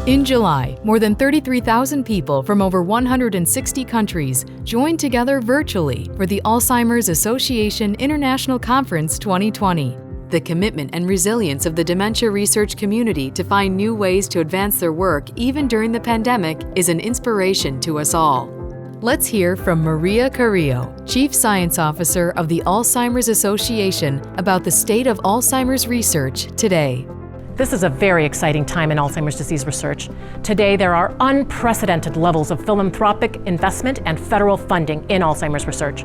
In July, more than 33,000 people from over 160 countries joined together virtually for the Alzheimer's Association International Conference 2020. The commitment and resilience of the dementia research community to find new ways to advance their work even during the pandemic is an inspiration to us all. Let's hear from Maria Carrillo, Chief Science Officer of the Alzheimer's Association, about the state of Alzheimer's research today. This is a very exciting time in Alzheimer's disease research. Today, there are unprecedented levels of philanthropic investment and federal funding in Alzheimer's research.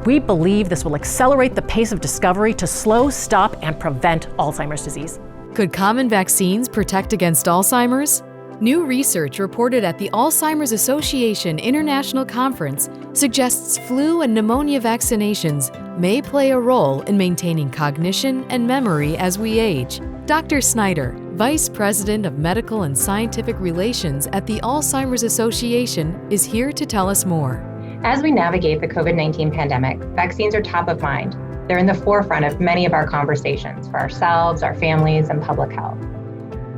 We believe this will accelerate the pace of discovery to slow, stop, and prevent Alzheimer's disease. Could common vaccines protect against Alzheimer's? New research reported at the Alzheimer's Association International Conference suggests flu and pneumonia vaccinations may play a role in maintaining cognition and memory as we age. Dr. Snyder, Vice President of Medical and Scientific Relations at the Alzheimer's Association, is here to tell us more. As we navigate the COVID-19 pandemic, vaccines are top of mind. They're in the forefront of many of our conversations for ourselves, our families, and public health.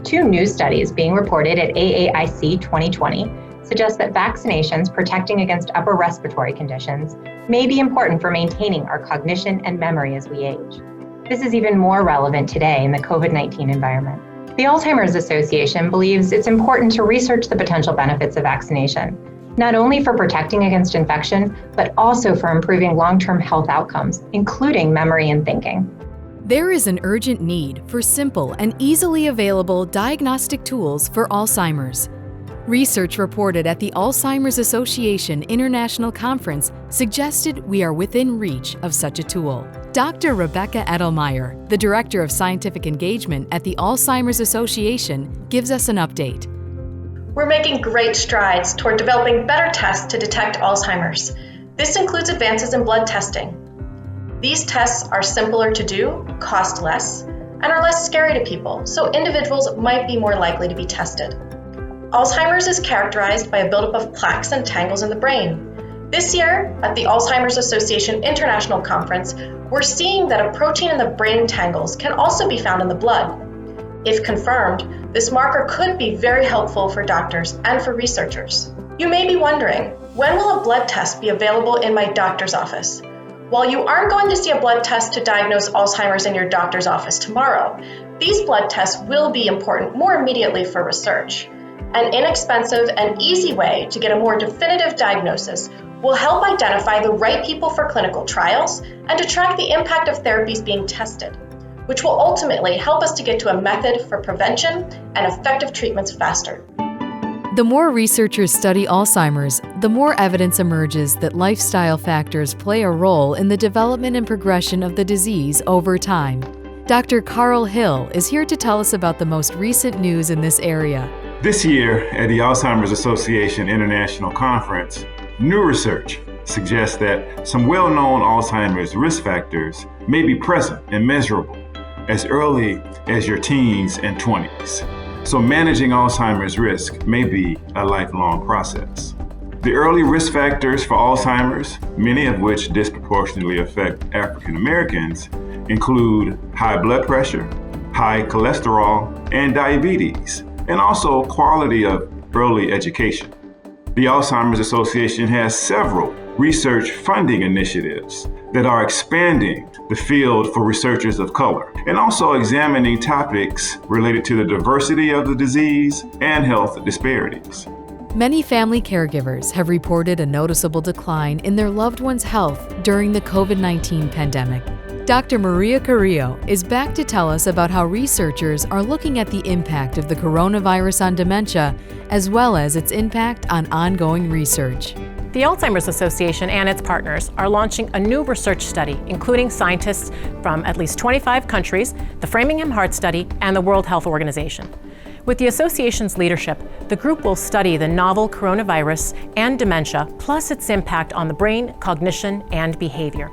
Two new studies being reported at AAIC 2020 suggest that vaccinations protecting against upper respiratory conditions may be important for maintaining our cognition and memory as we age. This is even more relevant today in the COVID-19 environment. The Alzheimer's Association believes it's important to research the potential benefits of vaccination, not only for protecting against infection, but also for improving long-term health outcomes, including memory and thinking. There is an urgent need for simple and easily available diagnostic tools for Alzheimer's. Research reported at the Alzheimer's Association International Conference suggested we are within reach of such a tool. Dr. Rebecca Edelmeyer, the Director of Scientific Engagement at the Alzheimer's Association, gives us an update. We're making great strides toward developing better tests to detect Alzheimer's. This includes advances in blood testing. These tests are simpler to do, cost less, and are less scary to people, so individuals might be more likely to be tested. Alzheimer's is characterized by a buildup of plaques and tangles in the brain. This year, at the Alzheimer's Association International Conference, we're seeing that a protein in the brain tangles can also be found in the blood. If confirmed, this marker could be very helpful for doctors and for researchers. You may be wondering, when will a blood test be available in my doctor's office? While you aren't going to see a blood test to diagnose Alzheimer's in your doctor's office tomorrow, these blood tests will be important more immediately for research. An inexpensive and easy way to get a more definitive diagnosis will help identify the right people for clinical trials and to track the impact of therapies being tested, which will ultimately help us to get to a method for prevention and effective treatments faster. The more researchers study Alzheimer's, the more evidence emerges that lifestyle factors play a role in the development and progression of the disease over time. Dr. Carl Hill is here to tell us about the most recent news in this area. This year at the Alzheimer's Association International Conference, new research suggests that some well-known Alzheimer's risk factors may be present and measurable as early as your teens and 20s. So managing Alzheimer's risk may be a lifelong process. The early risk factors for Alzheimer's, many of which disproportionately affect African Americans, include high blood pressure, high cholesterol, and diabetes, and also quality of early education. The Alzheimer's Association has several research funding initiatives that are expanding the field for researchers of color and also examining topics related to the diversity of the disease and health disparities. Many family caregivers have reported a noticeable decline in their loved one's health during the COVID-19 pandemic. Dr. Maria Carrillo is back to tell us about how researchers are looking at the impact of the coronavirus on dementia, as well as its impact on ongoing research. The Alzheimer's Association and its partners are launching a new research study, including scientists from at least 25 countries, the Framingham Heart Study, and the World Health Organization. With the association's leadership, the group will study the novel coronavirus and dementia, plus its impact on the brain, cognition, and behavior.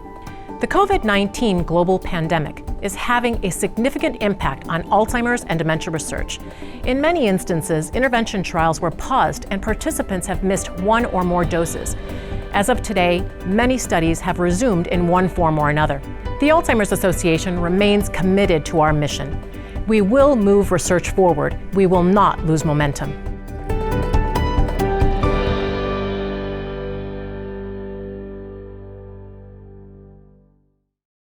The COVID-19 global pandemic is having a significant impact on Alzheimer's and dementia research. In many instances, intervention trials were paused and participants have missed one or more doses. As of today, many studies have resumed in one form or another. The Alzheimer's Association remains committed to our mission. We will move research forward. We will not lose momentum.